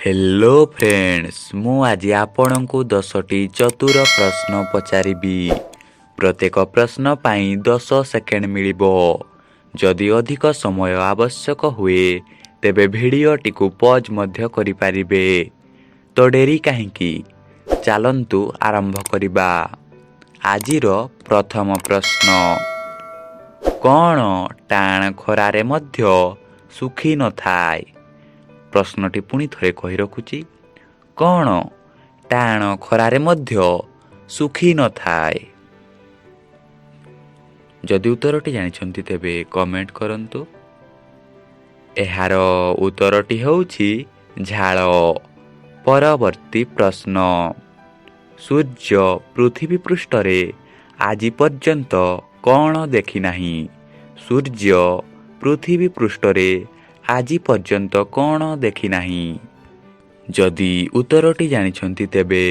Hello friends, ମୁଁ ଆଜି ଆପଣଙ୍କୁ 10ଟି ଚତୁର ପ୍ରଶ୍ନ ପଚାରିବି। ପ୍ରତ୍ୟେକ ପ୍ରଶ୍ନ ପାଇଁ 10 ସେକେଣ୍ଡ ମିଳିବ। ଯଦି ଅଧିକ ସମୟ ଆବଶ୍ୟକ ହୁଏ ତେବେ ଭିଡ଼ିଓଟିକୁ ପଜ୍ ମଧ୍ୟ କରିପାରିବେ। ତ ଡେରି କାହିଁକି? ଚାଲନ୍ତୁ ଆରମ୍ଭ କରିବା। ଆଜିର ପ୍ରଥମ ପ୍ରଶ୍ନ, କ'ଣ ଟାଣ ଖରାରେ ମଧ୍ୟ ଶୁଖି ନଥାଏ? ପ୍ରଶ୍ନଟି ପୁଣି ଥରେ କହି ରଖୁଛି, କ'ଣ ଟାଣ ଖରାରେ ମଧ୍ୟ ଶୁଖି ନଥାଏ? ଯଦି ଉତ୍ତରଟି ଜାଣିଛନ୍ତି ତେବେ କମେଣ୍ଟ କରନ୍ତୁ। ଏହାର ଉତ୍ତରଟି ହେଉଛି ଝାଳ। ପରବର୍ତ୍ତୀ ପ୍ରଶ୍ନ, ସୂର୍ଯ୍ୟ ପୃଥିବୀ ପୃଷ୍ଠରେ ଆଜି ପର୍ଯ୍ୟନ୍ତ କ'ଣ ଦେଖିନାହିଁ? ସୂର୍ଯ୍ୟ ପୃଥିବୀ ପୃଷ୍ଠରେ ଆଜି ପର୍ଯ୍ୟନ୍ତ କ'ଣ ଦେଖିନାହିଁ? ଯଦି ଉତ୍ତରଟି ଜାଣିଛନ୍ତି ତେବେ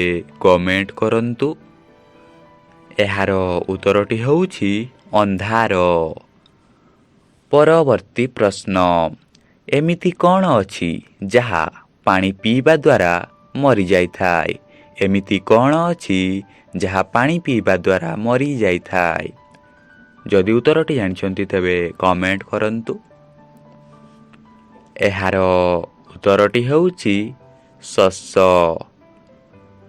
କମେଣ୍ଟ କରନ୍ତୁ। ଏହାର ଉତ୍ତରଟି ହେଉଛି ଅନ୍ଧାର। ପରବର୍ତ୍ତୀ ପ୍ରଶ୍ନ, ଏମିତି କ'ଣ ଅଛି ଯାହା ପାଣି ପିଇବା ଦ୍ୱାରା ମରିଯାଇଥାଏ? ଏମିତି କ'ଣ ଅଛି ଯାହା ପାଣି ପିଇବା ଦ୍ୱାରା ମରିଯାଇଥାଏ? ଯଦି ଉତ୍ତରଟି ଜାଣିଛନ୍ତି ତେବେ କମେଣ୍ଟ କରନ୍ତୁ। ଏହାର ଉତ୍ତରଟି ହେଉଛି ଶସ।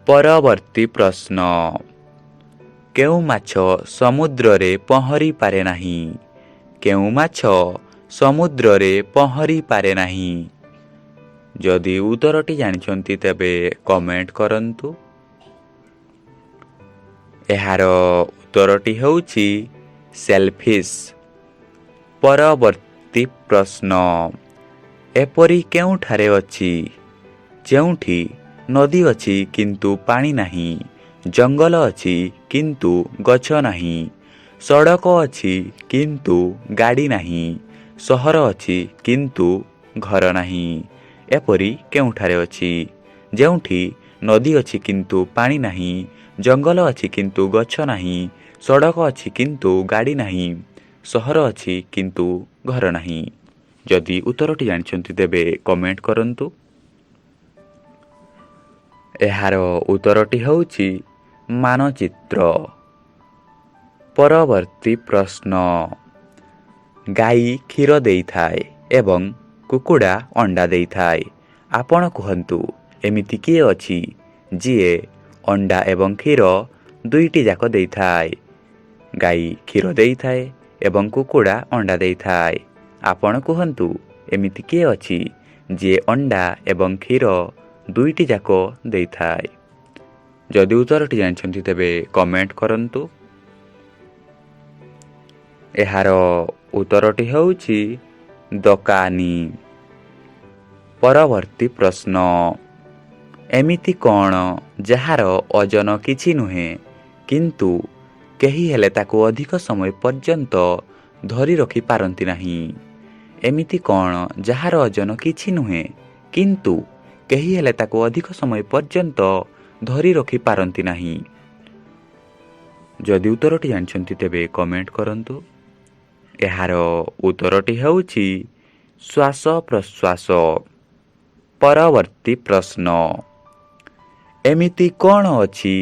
ପରବର୍ତ୍ତୀ ପ୍ରଶ୍ନ, କେଉଁ ମାଛ ସମୁଦ୍ରରେ ପହଁରି ପାରେ ନାହିଁ? କେଉଁ ମାଛ ସମୁଦ୍ରରେ ପହଁରି ପାରେ ନାହିଁ? ଯଦି ଉତ୍ତରଟି ଜାଣିଛନ୍ତି ତେବେ କମେଣ୍ଟ କରନ୍ତୁ। ଏହାର ଉତ୍ତରଟି ହେଉଛି ସେଲଫିସ୍। ପରବର୍ତ୍ତୀ ପ୍ରଶ୍ନ, ଏପରି କେଉଁଠାରେ ଅଛି ଯେଉଁଠି ନଦୀ ଅଛି କିନ୍ତୁ ପାଣି ନାହିଁ, ଜଙ୍ଗଲ ଅଛି କିନ୍ତୁ ଗଛ ନାହିଁ, ସଡ଼କ ଅଛି କିନ୍ତୁ ଗାଡ଼ି ନାହିଁ, ସହର ଅଛି କିନ୍ତୁ ଘର ନାହିଁ? ଏପରି କେଉଁଠାରେ ଅଛି ଯେଉଁଠି ନଦୀ ଅଛି କିନ୍ତୁ ପାଣି ନାହିଁ, ଜଙ୍ଗଲ ଅଛି କିନ୍ତୁ ଗଛ ନାହିଁ, ସଡ଼କ ଅଛି କିନ୍ତୁ ଗାଡ଼ି ନାହିଁ, ସହର ଅଛି କିନ୍ତୁ ଘର ନାହିଁ? ଯଦି ଉତ୍ତରଟି ଜାଣିଛନ୍ତି ତେବେ କମେଣ୍ଟ କରନ୍ତୁ। ଏହାର ଉତ୍ତରଟି ହେଉଛି ମାନଚିତ୍ର। ପରବର୍ତ୍ତୀ ପ୍ରଶ୍ନ, ଗାଈ କ୍ଷୀର ଦେଇଥାଏ ଏବଂ କୁକୁଡ଼ା ଅଣ୍ଡା ଦେଇଥାଏ। ଆପଣ କୁହନ୍ତୁ, ଏମିତି କିଏ ଅଛି ଯିଏ ଅଣ୍ଡା ଏବଂ କ୍ଷୀର ଦୁଇଟି ଯାକ ଦେଇଥାଏ? ଗାଈ କ୍ଷୀର ଦେଇଥାଏ ଏବଂ କୁକୁଡ଼ା ଅଣ୍ଡା ଦେଇଥାଏ। ଆପଣ କୁହନ୍ତୁ, ଏମିତି କିଏ ଅଛି ଯିଏ ଅଣ୍ଡା ଏବଂ କ୍ଷୀର ଦୁଇଟି ଯାକ ଦେଇଥାଏ? ଯଦି ଉତ୍ତରଟି ଜାଣିଛନ୍ତି ତେବେ କମେଣ୍ଟ କରନ୍ତୁ। ଏହାର ଉତ୍ତରଟି ହେଉଛି ଦୋକାନୀ। ପରବର୍ତ୍ତୀ ପ୍ରଶ୍ନ, ଏମିତି କ'ଣ ଯାହାର ଓଜନ କିଛି ନୁହେଁ କିନ୍ତୁ କେହି ହେଲେ ତାକୁ ଅଧିକ ସମୟ ପର୍ଯ୍ୟନ୍ତ ଧରି ରଖିପାରନ୍ତି ନାହିଁ? ଏମିତି କ'ଣ ଯାହାର ଓଜନ କିଛି ନୁହେଁ କିନ୍ତୁ କେହି ହେଲେ ତାକୁ ଅଧିକ ସମୟ ପର୍ଯ୍ୟନ୍ତ ଧରି ରଖିପାରନ୍ତି ନାହିଁ? ଯଦି ଉତ୍ତରଟି ଜାଣିଛନ୍ତି ତେବେ କମେଣ୍ଟ କରନ୍ତୁ। ଏହାର ଉତ୍ତରଟି ହେଉଛି ଶ୍ୱାସ ପ୍ରଶ୍ୱାସ। ପରବର୍ତ୍ତୀ ପ୍ରଶ୍ନ, ଏମିତି କ'ଣ ଅଛି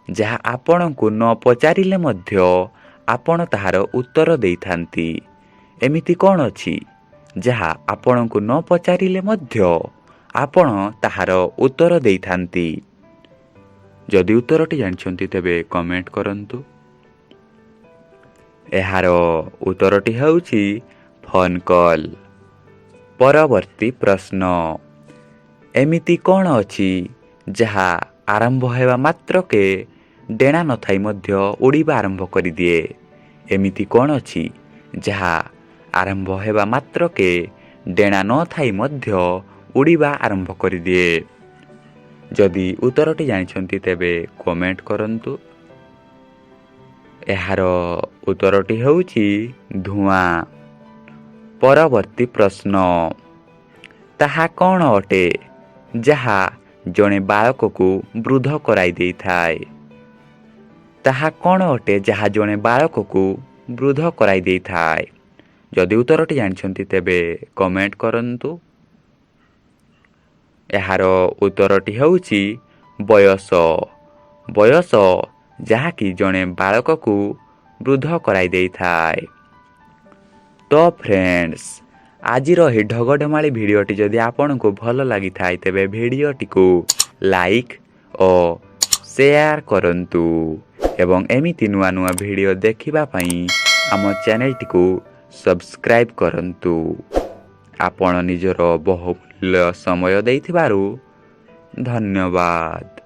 ଯାହା ଆପଣଙ୍କୁ ନ ପଚାରିଲେ ମଧ୍ୟ ଆପଣ ତାହାର ଉତ୍ତର ଦେଇଥାନ୍ତି? ଏମିତି କ'ଣ ଅଛି ଯାହା ଆପଣଙ୍କୁ ନ ପଚାରିଲେ ମଧ୍ୟ ଆପଣ ତାହାର ଉତ୍ତର ଦେଇଥାନ୍ତି? ଯଦି ଉତ୍ତରଟି ଜାଣିଛନ୍ତି ତେବେ କମେଣ୍ଟ କରନ୍ତୁ। ଏହାର ଉତ୍ତରଟି ହେଉଛି ଫୋନ୍ କଲ୍। ପରବର୍ତ୍ତୀ ପ୍ରଶ୍ନ, ଏମିତି କ'ଣ ଅଛି ଯାହା ଆରମ୍ଭ ହେବା ମାତ୍ରକେ ଡେଣା ନଥାଇ ମଧ୍ୟ ଉଡ଼ିବା ଆରମ୍ଭ କରିଦିଏ? ଏମିତି କ'ଣ ଅଛି ଯାହା ଆରମ୍ଭ ହେବା ମାତ୍ରକେ ଡେଣା ନଥାଇ ମଧ୍ୟ ଉଡ଼ିବା ଆରମ୍ଭ କରିଦିଏ? ଯଦି ଉତ୍ତରଟି ଜାଣିଛନ୍ତି ତେବେ କମେଣ୍ଟ କରନ୍ତୁ। ଏହାର ଉତ୍ତରଟି ହେଉଛି ଧୂଆଁ। ପରବର୍ତ୍ତୀ ପ୍ରଶ୍ନ, ତାହା କ'ଣ ଅଟେ ଯାହା ଜଣେ ବାଳକକୁ ବୃଦ୍ଧ କରାଇ ଦେଇଥାଏ? ତାହା କ'ଣ ଅଟେ ଯାହା ଜଣେ ବାଳକକୁ ବୃଦ୍ଧ କରାଇ ଦେଇଥାଏ? ଯଦି ଉତ୍ତରଟି ଜାଣିଛନ୍ତି ତେବେ କମେଣ୍ଟ କରନ୍ତୁ। ଏହାର ଉତ୍ତରଟି ହେଉଛି ବୟସ। ବୟସ ଯାହାକି ଜଣେ ବାଳକକୁ ବୃଦ୍ଧ କରାଇ ଦେଇଥାଏ। ତ ଫ୍ରେଣ୍ଡସ୍, ଆଜିର ଏହି ଢଗଢମାଳି ଭିଡ଼ିଓଟି ଯଦି ଆପଣଙ୍କୁ ଭଲ ଲାଗିଥାଏ ତେବେ ଭିଡ଼ିଓଟିକୁ ଲାଇକ୍ ଓ ସେୟାର କରନ୍ତୁ ଏବଂ ଏମିତି ନୂଆ ନୂଆ ଭିଡ଼ିଓ ଦେଖିବା ପାଇଁ ଆମ ଚ୍ୟାନେଲଟିକୁ ସବସ୍କ୍ରାଇବ୍ କରନ୍ତୁ। ଆପଣ ନିଜର ବହୁମୂଲ୍ୟ ସମୟ ଦେଇଥିବାରୁ ଧନ୍ୟବାଦ।